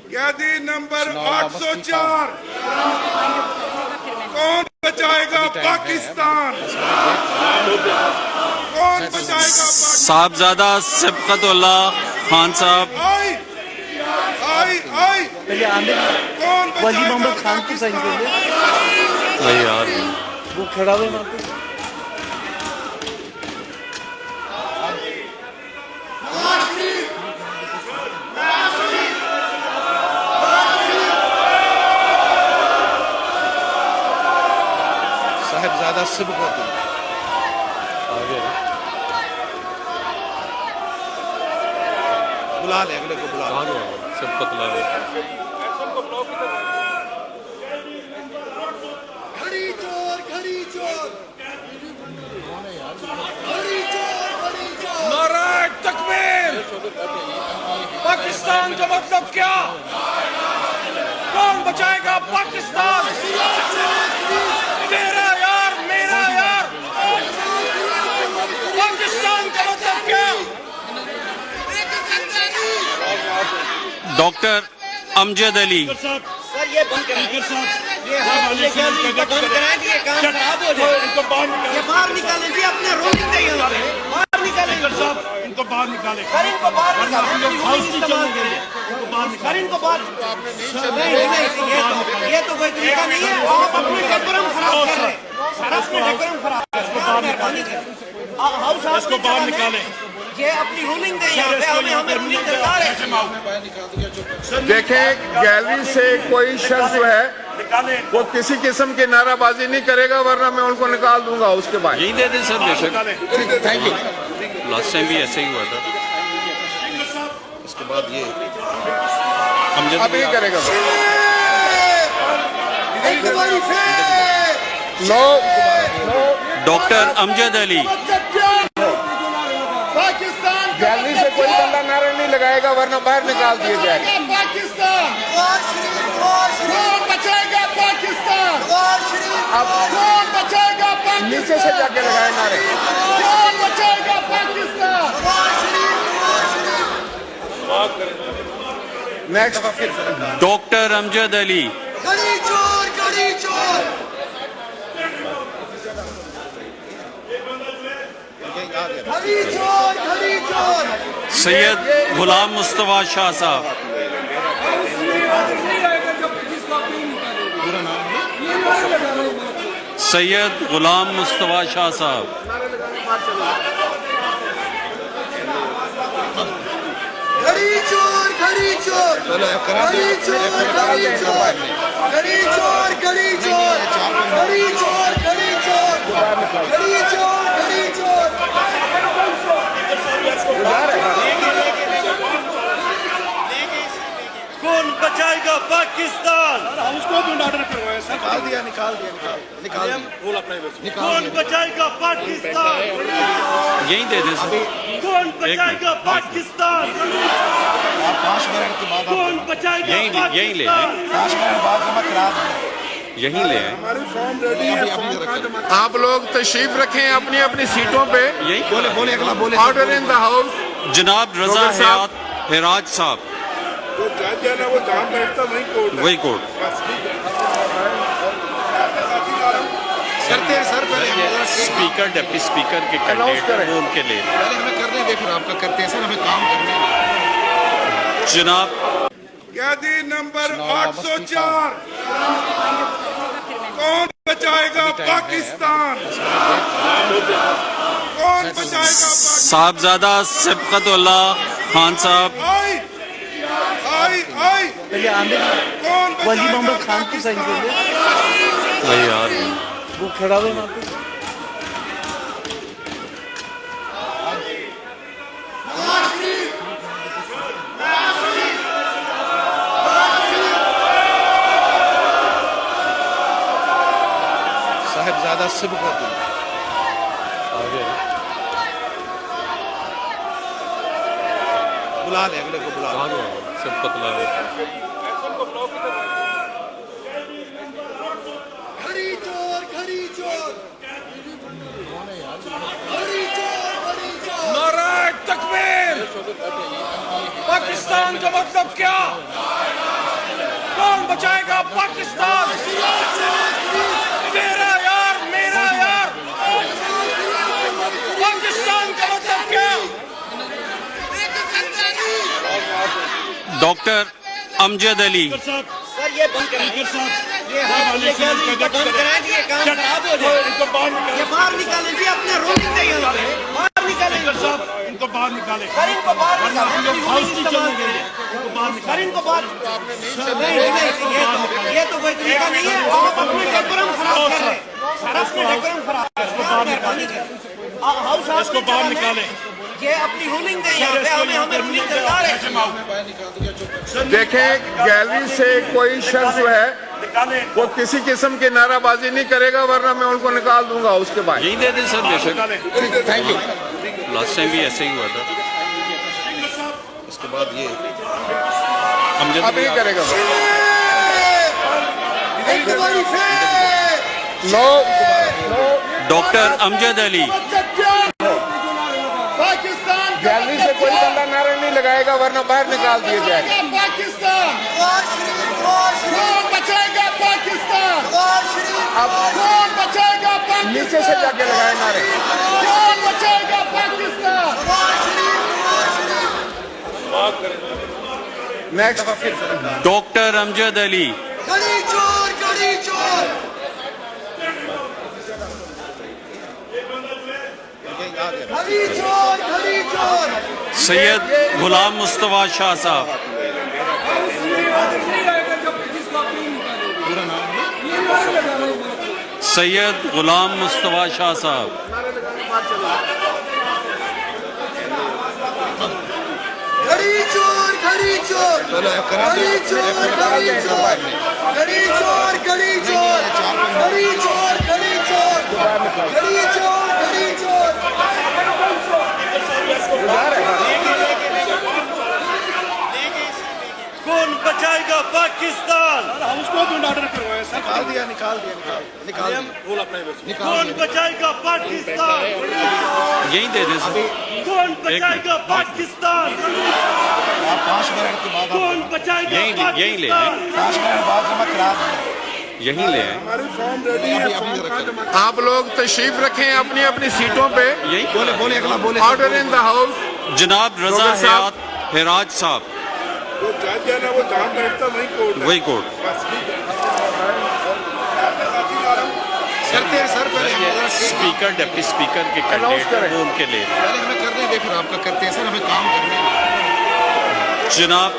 कैदी नंबर 804 कौन बचाएगा पाकिस्तान? कौन बचाएगा साहबजादा सिबकतुल्लाह खान साहब। आई पहले आमिर कौन वली बचाएगा मोहम्मद खान की साइन कर दे। वही यार वो खड़ा हुआ वहाँ पे। साहिबजादा सिबकतुल्लाह आगे बुला ले, अगले को बुला ले। आगे सिबकतुल्लाह घड़ी चोर घड़ी चोर नाराए तकबीर। पाकिस्तान का मतलब क्या? कौन बचाएगा पाकिस्तान? तेरा यार मेरा यार। पाकिस्तान का मतलब क्या? डॉक्टर अमजद अली। सर ये बंद कराएं। ये गैलरी बंद कराएं कि ये काम खराब हो जाए। इनको बाहर निकालें। ये बाहर निकालें जी, अपने रोलिंग नहीं यहाँ पे बाहर निकालें। साहब इनको बाहर निकालें। सर इनको बाहर निकालें, अपनी रोलिंग इस्तेमाल करें। सर इनको बाहर नहीं, ये तो कोई तरीका नहीं है। आप अपने डेकोरम खराब कर रहे हैं। सर अपने डेकोरम खराब कर रहे हैं। हाउस इसको बाहर निकालें। ये अपनी रूलिंग दें यहाँ पे, हमें रूलिंग दरकार है। देखें, गैलरी से कोई शख्स जो है वो किसी किस्म की नाराबाजी नहीं करेगा, वरना मैं उनको निकाल दूंगा उसके बाद। यही दे दे सर, बेशक। Thank you. लास्ट टाइम भी ऐसे ही हुआ था। उसके बाद ये अमजद अब ये करेगा डॉक्टर अमजद अली। पाकिस्तान गैलरी से कोई बंदा नारा नहीं लगाएगा, वरना बाहर निकाल दिए जाएगा। पाकिस्तान कौन बचाएगा पाकिस्तान? अब कौन बचाएगा पाकिस्तान? नीचे से जाके लगाए नारे। कौन बचाएगा पाकिस्तान? Next doctor Amjad Ali. घड़ी चोर घड़ी चोर घड़ी चोर घड़ी चोर सैयद गुलाम मुस्तफा शाह साहब। सैयद गुलाम मुस्तफा शाह साहब। घड़ी चोर घड़ी चोर चलो करा दे। घड़ी चोर घड़ी चोर घड़ी चोर घड़ी चोर घड़ी चोर घड़ी चोर घड़ी चोर घड़ी चोर कौन बचाएगा पाकिस्तान? निकाल दिया, निकाल दिया, निकाल दिया। कौन बचाएगा पाकिस्तान? यही दे दे सर। कौन बचाएगा पाकिस्तान? आप 5 मिनट के बाद कौन बचाएगा यही ले, यही ले। पाकिस्तान? 5 मिनट बाद जमा करा दें। यही ले आए। आप लोग तशरीफ रखें अपनी अपनी सीटों पे। यही बोले बोले, अगला बोले। Order in the house. जनाब रजा डॉक्टर साहब। हिराज साहब। तो जज है ना, वो जहाँ बैठता वही कोर्ट है। वही कोर्ट। करते हैं सर, पहले स्पीकर डिप्टी स्पीकर के कैंडिडेट करें। वो उनके लिए हमें करने दे, फिर आपका करते हैं सर, हमें काम करने दे। जनाब कैदी नंबर 804 कौन बचाएगा पाकिस्तान? कौन बचाएगा साहबजादा सिबकतुल्लाह खान साहब। आई पहले आमिर कौन वली मोहम्मद खान की साइन कर दे। वही यार वो खड़ा हुआ वहाँ पे। साहिबजादा सिबकतुल्लाह आगे बुला ले, अगले को बुला ले। आगे सिबकतुल्लाह। घड़ी चोर घड़ी चोर नाराए तकबीर। पाकिस्तान का मतलब क्या? पाकिस्तान तेरा यार मेरा यार पाकिस्तान का मतलब क्या डॉक्टर अमजद अली सर ये बंद कराएं ये बंद कराएं ये काम खराब हो जाए ये बाहर निकालें जी अपने रोक दे यहाँ पे बाहर निकालें साहब इनको बाहर निकाले सर इनको बाहर निकालें हाउस की चलेंगे सर इनको बाहर नहीं ये तो कोई तरीका नहीं है आप अपने डेकोरम खराब कर रहे हैं सर अपने डेकोरम खराब कर रहे हैं मेहरबानी करें हाउस इसको बाहर निकाले ये अपनी रूलिंग दे यहाँ पे हमें रूलिंग दरकार है देखें गैलरी से कोई शख्स जो है वो किसी किस्म की नाराबाजी नहीं करेगा वरना मैं उनको निकाल दूंगा उसके बाद। यही दे दें सर बेशक। Thank you. लास्ट टाइम भी ऐसे ही हुआ था। इसके बाद ये अमजद अब अली ये करेगा Everybody fair! No doctor Amjad Ali Pakistan gallery से कोई बंदा नारा नहीं लगाएगा वरना बाहर निकाल दिए जाएगा। पाकिस्तान कौन बचाएगा पाकिस्तान अब कौन बचाएगा नीचे से जाके लगाए नारे। कौन बचाएगा पाकिस्तान नेक्स्ट डॉक्टर अमजद अली गली चोर गली चोर गली चोर गली चोर सैयद गुलाम मुस्तफा शाह साहब सैयद गुलाम मुस्तफा शाह साहब गली चोर गली चोर गली चोर गली चोर गली चोर गली चोर गली चोर गली चोर गली चोर गली चोर कौन बचाएगा पाकिस्तान हाउस को भी ऑर्डर करवाया सर निकाल दिया निकाल दिया कौन बचाएगा पाकिस्तान यही दे दें सर। कौन बचाएगा पाकिस्तान आप 5 मिनट के बाद कौन बचाएगा यही ले पाकिस्तान 5 मिनट बाद जमा करा यही ले आए। आप लोग तशरीफ रखें अपनी अपनी सीटों पे। यही बोले अगला बोले ऑर्डर इन द हाउस। जनाब रजा डॉक्टर साहब। हयात हिराज साहब वही कोर्ट करते हैं सर पहले स्पीकर डिप्टी स्पीकर के कैंडिडेट करें। वो उनके लिए हमें कर दें फिर आपका करते हैं सर हमें काम करना है जनाब